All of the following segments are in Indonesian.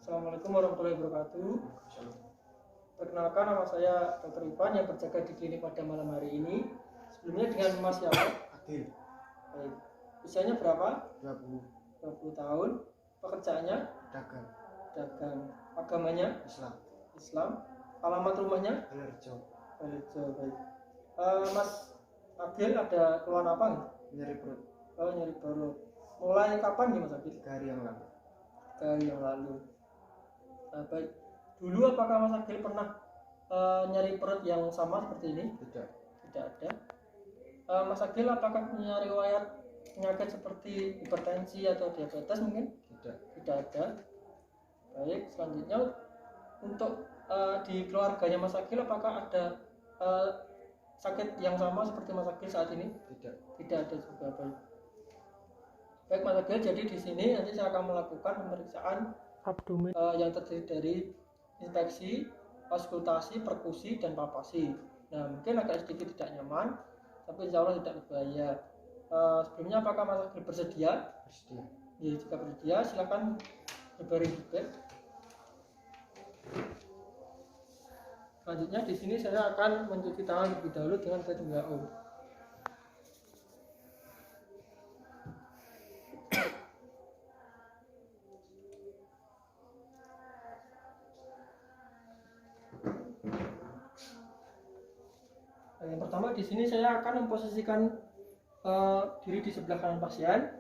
Assalamualaikum warahmatullahi wabarakatuh. Perkenalkan, nama saya Dr. Ivan yang berjaga di klinik pada malam hari ini. Sebelumnya dengan Mas siapa? Adil. Baik. Usianya berapa? 20. 20 tahun. Pekerjaannya? Dagang. Dagang. Agamanya? Islam. Islam. Alamat rumahnya? Belerjo. Belerjo. Baik. Mas Adil ada keluhan apa nih? Nyeri perut. Oh, nyeri perut. Mulai kapan nih Mas Adil? 3 hari yang lalu. 3 hari yang lalu. Baik. Dulu apakah Mas Adil pernah nyeri perut yang sama seperti ini? Tidak. Tidak ada. Mas Adil apakah punya riwayat penyakit seperti hipertensi atau diabetes mungkin? Tidak. Tidak ada. Baik, selanjutnya untuk di keluarganya Mas Adil apakah ada sakit yang sama seperti Mas Adil saat ini? Tidak. Tidak ada juga. Baik Mas Adil, jadi di sini nanti saya akan melakukan pemeriksaan abdomen yang terdiri dari inspeksi, auskultasi, perkusi, dan palpasi. Nah, mungkin agak sedikit tidak nyaman, tapi insya Allah tidak berbahaya. Sebelumnya apakah Mas Adil bersedia? Bersedia. Ya, jika bersedia silakan berbaring juga. Selanjutnya di sini saya akan mencuci tangan lebih dahulu dengan H2O. Yang pertama di sini saya akan memposisikan diri di sebelah kanan pasien,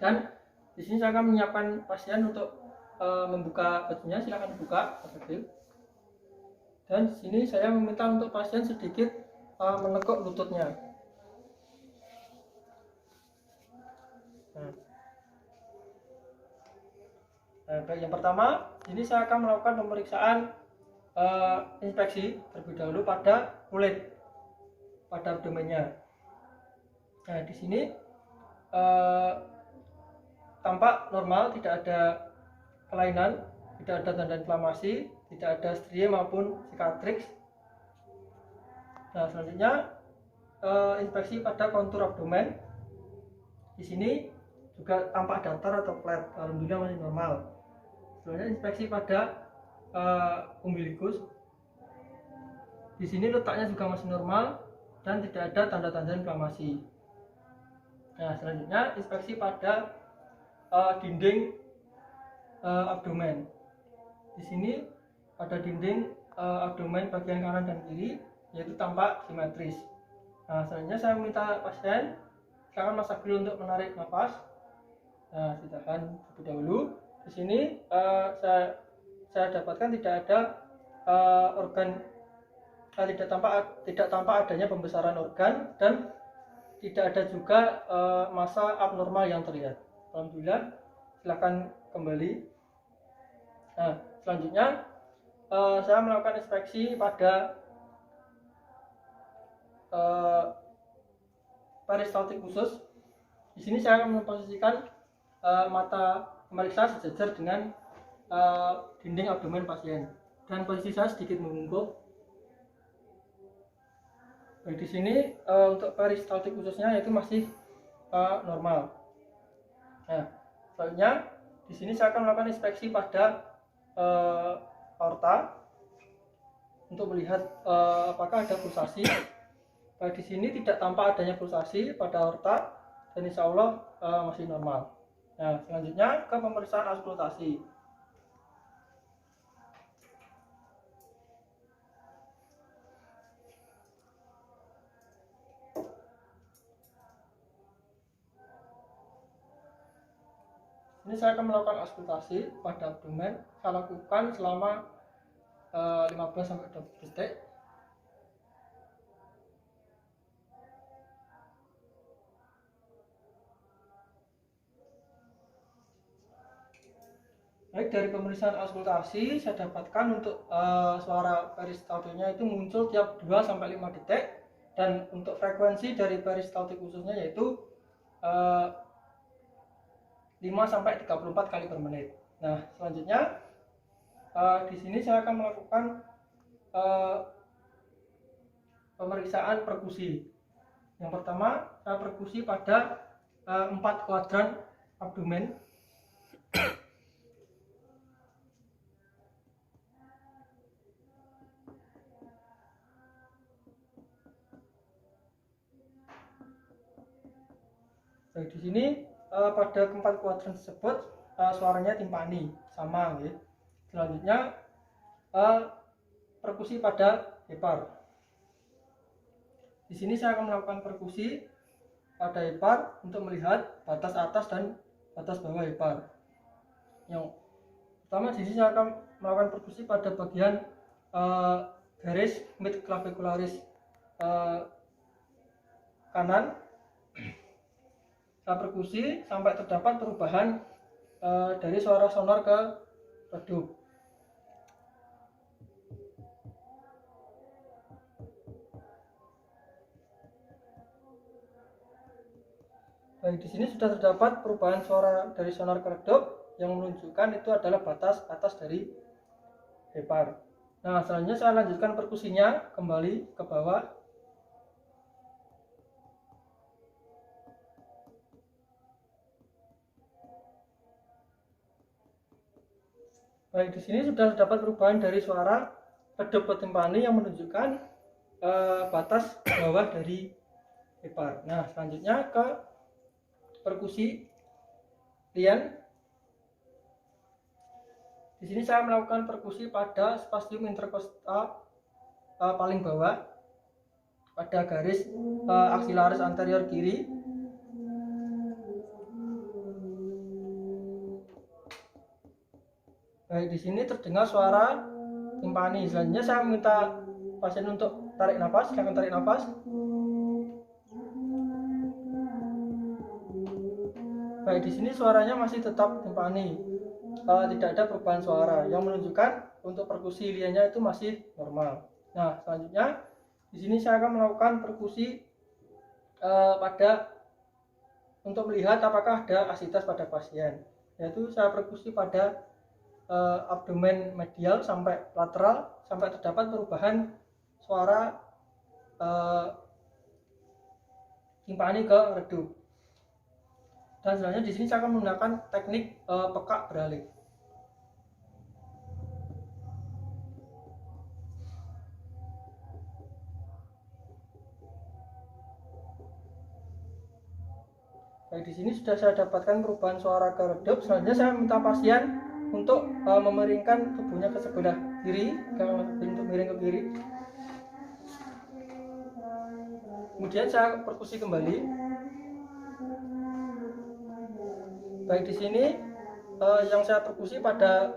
dan di sini saya akan menyiapkan pasien untuk membuka bajunya. Silakan buka, dan di sini saya meminta untuk pasien sedikit menekuk lututnya. Baik, yang pertama ini saya akan melakukan pemeriksaan inspeksi terlebih dahulu pada kulit, pada abdomennya. Nah, di sini tampak normal, tidak ada kelainan, tidak ada tanda inflamasi, tidak ada stria maupun cicatrix. Nah, selanjutnya inspeksi pada kontur abdomen. Di sini juga tampak datar atau flat, alhamdulillah masih normal. Selanjutnya inspeksi pada umbilikus. Di sini letaknya juga masih normal dan tidak ada tanda-tanda inflamasi. Nah, selanjutnya inspeksi pada dinding abdomen. Di sini pada dinding abdomen bagian kanan dan kiri yaitu tampak simetris. Nah, selanjutnya saya meminta pasien silakan Mas Adil untuk menarik nafas. Nah, ditahan terlebih dahulu. Di sini saya dapatkan tidak ada organ, tidak tampak adanya pembesaran organ, dan tidak ada juga massa abnormal yang terlihat. Alhamdulillah, silakan kembali. Nah, selanjutnya saya melakukan inspeksi pada peristaltik usus. Di sini saya akan memposisikan mata pemeriksa sejajar dengan dinding abdomen pasien, dan posisi saya sedikit membungkuk. Baik, di sini untuk peristaltik ususnya itu masih normal. Nah, selanjutnya di sini saya akan melakukan inspeksi pada aorta untuk melihat apakah ada pulsasi. Baik, di sini tidak tampak adanya pulsasi pada aorta dan insya Allah masih normal. Nah, selanjutnya ke pemeriksaan auskultasi. Ini saya akan melakukan auskultasi pada abdomen. Saya lakukan selama 15-20 detik. Baik, dari pemeriksaan auskultasi saya dapatkan untuk suara peristaltiknya itu muncul tiap 2-5 detik, dan untuk frekuensi dari peristaltik ususnya yaitu 5-34 kali per menit. Nah, selanjutnya di sini saya akan melakukan pemeriksaan perkusi. Yang pertama, saya perkusi pada 4 kuadran abdomen. Baik, di sini pada keempat kuadran tersebut suaranya timpani sama, ya. Selanjutnya perkusi pada hepar. Di sini saya akan melakukan perkusi pada hepar untuk melihat batas atas dan batas bawah hepar. Yang pertama, di sini saya akan melakukan perkusi pada bagian garis mid clavicularis kanan. Saya perkusi sampai terdapat perubahan dari suara sonor ke redup. Baik, di sini sudah terdapat perubahan suara dari sonor ke redup yang menunjukkan itu adalah batas atas dari hepar. Nah, selanjutnya saya lanjutkan perkusinya kembali ke bawah. Baik, di sini sudah terdapat perubahan dari suara redup ke timpani yang menunjukkan batas bawah dari hepar. Nah, selanjutnya ke perkusi lien. Di sini saya melakukan perkusi pada spasium interkostal paling bawah pada garis aksilaris anterior kiri. Baik, di sini terdengar suara timpani. Selanjutnya saya minta pasien untuk tarik nafas, silakan tarik nafas. Baik, di sini suaranya masih tetap timpani, tidak ada perubahan suara yang menunjukkan untuk perkusi liennya itu masih normal. Nah, selanjutnya di sini saya akan melakukan perkusi untuk melihat apakah ada asitas pada pasien, yaitu saya perkusi pada abdomen medial sampai lateral sampai terdapat perubahan suara timpani ke redup. Dan selanjutnya di sini saya akan menggunakan teknik pekak beralih. Baik, di sini sudah saya dapatkan perubahan suara ke redup. Selanjutnya saya minta pasien untuk memiringkan tubuhnya ke sebelah kiri, untuk miring ke kiri. Kemudian saya perkusi kembali. Baik, di sini yang saya perkusi pada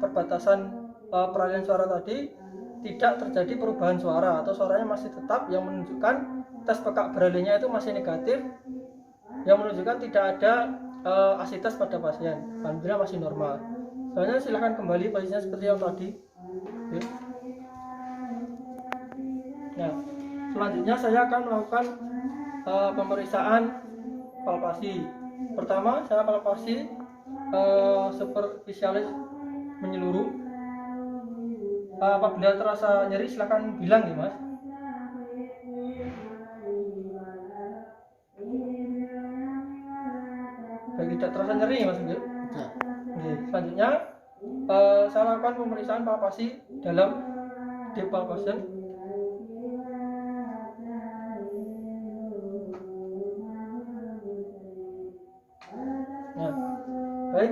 perbatasan peralihan suara tadi tidak terjadi perubahan suara atau suaranya masih tetap, yang menunjukkan tes pekak beralihnya itu masih negatif, yang menunjukkan tidak ada asitas pada pasien. Alhamdulillah masih normal. Selanjutnya silahkan kembali posisinya seperti yang tadi. Oke. Nah, selanjutnya saya akan melakukan pemeriksaan palpasi. Pertama, saya palpasi superficialis menyeluruh. Apabila terasa nyeri silakan bilang ya, Mas. Baik, tidak terasa nyeri ya, Mas. Oke, selanjutnya saya lakukan pemeriksaan palpasi dalam deep palpation. Baik,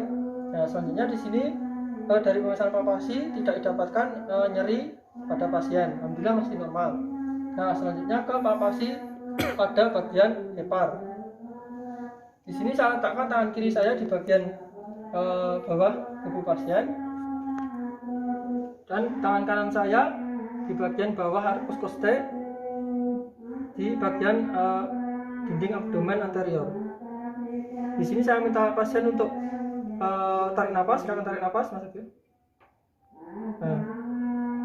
nah selanjutnya di sini dari pemeriksaan palpasi tidak didapatkan nyeri pada pasien, alhamdulillah masih normal. Nah, selanjutnya ke palpasi pada bagian hepar. Di sini saya letakkan tangan kiri saya di bagian bawah tubuh pasien dan tangan kanan saya di bagian bawah arcus costae di bagian dinding abdomen anterior. Di sini saya minta pasien untuk tarik nafas, silakan tarik nafas, Mas Agil. Nah,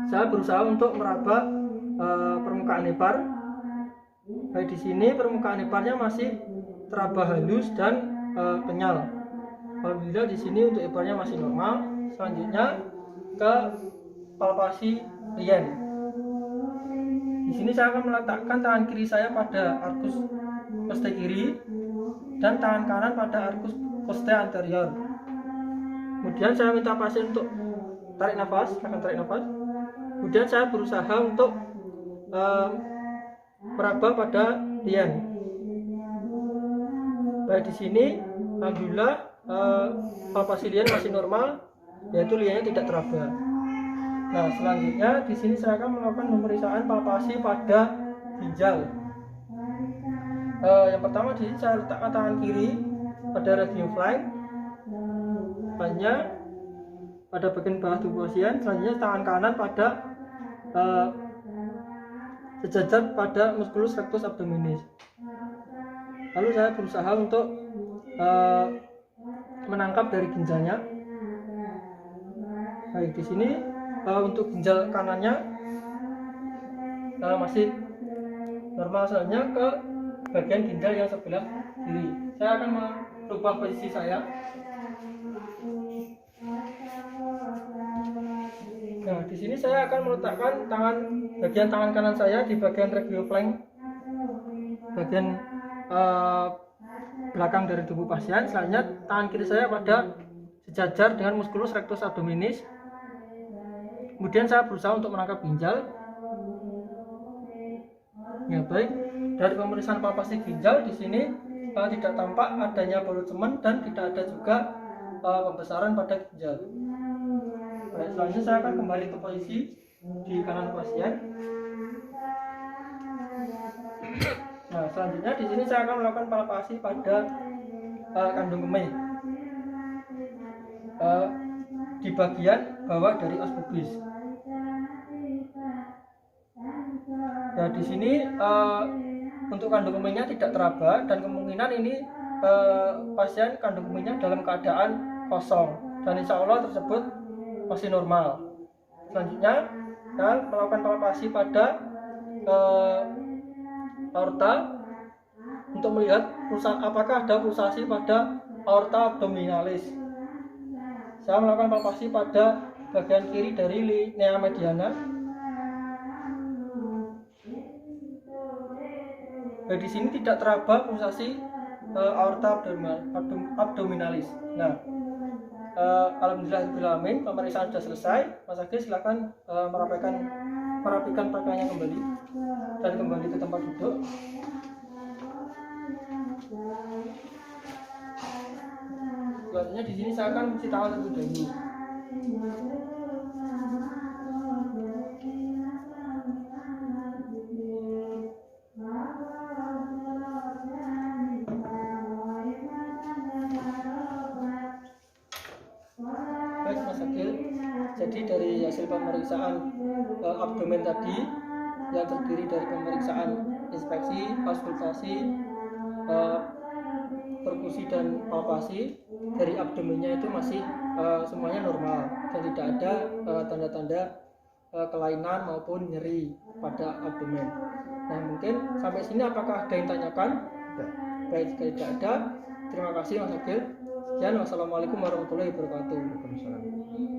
saya berusaha untuk meraba permukaan hepar. Baik, di sini permukaan heparnya masih teraba halus dan kenyal. Alhamdulillah di sini untuk heparnya masih normal. Selanjutnya ke palpasi lien. Di sini saya akan meletakkan tangan kiri saya pada arcus costae kiri dan tangan kanan pada arcus costae anterior. Kemudian saya minta pasien untuk tarik nafas, akan tarik nafas. Kemudian saya berusaha untuk meraba pada lien. Baik, di sini alhamdulillah palpasi lian masih normal, yaitu liannya tidak teraba. Nah, selanjutnya di sini saya akan melakukan pemeriksaan palpasi pada ginjal. Yang pertama di sini saya letakkan tangan kiri pada radius flank, hanya pada bagian bawah tubuh pasien. Selanjutnya tangan kanan pada sejajar pada musculus rectus abdominis. Lalu saya berusaha untuk menangkap dari ginjalnya. Baik, di sini untuk ginjal kanannya masih normal. Selanjutnya ke bagian ginjal yang sebelah kiri. Saya akan merubah posisi saya. Nah, di sini saya akan meletakkan bagian tangan kanan saya di bagian radioflank, bagian belakang dari tubuh pasien. Selanjutnya tangan kiri saya pada sejajar dengan musculus rectus abdominis. Kemudian saya berusaha untuk menangkap ginjal. Ya, baik. Dari pemeriksaan palpasi ginjal di sini tidak tampak adanya balut semen dan tidak ada juga pembesaran pada ginjal. Baik, selanjutnya saya akan kembali ke posisi di kanan pasien. Nah, selanjutnya di sini saya akan melakukan palpasi pada kandung kemih di bagian bawah dari os pubis. Nah, di sini untuk kandung kemihnya tidak teraba dan kemungkinan ini pasien kandung kemihnya dalam keadaan kosong dan insya Allah tersebut masih normal. Selanjutnya kita melakukan palpasi pada aorta untuk melihat apakah ada pulsasi pada aorta abdominalis. Saya melakukan palpasi pada bagian kiri dari linea mediana. Di sini tidak teraba pulsasi aorta abdominalis. Nah, alhamdulillah pemeriksaan sudah selesai. Mas Agil silakan merapikan pakaiannya kembali dan kembali ke tempat duduk. Selanjutnya di sini saya akan mencuci tangan terlebih dahulu. Baik, Mas Agil. Jadi dari hasil pemeriksaan abdomen tadi yang terdiri dari pemeriksaan inspeksi, auskultasi, perkusi dan palpasi, dari abdomennya itu masih semuanya normal dan tidak ada tanda-tanda kelainan maupun nyeri pada abdomen. Nah, mungkin sampai sini apakah ada yang tanyakan? Baik, jika tidak ada, terima kasih Mas Agil. Sekian, wassalamualaikum warahmatullahi wabarakatuh.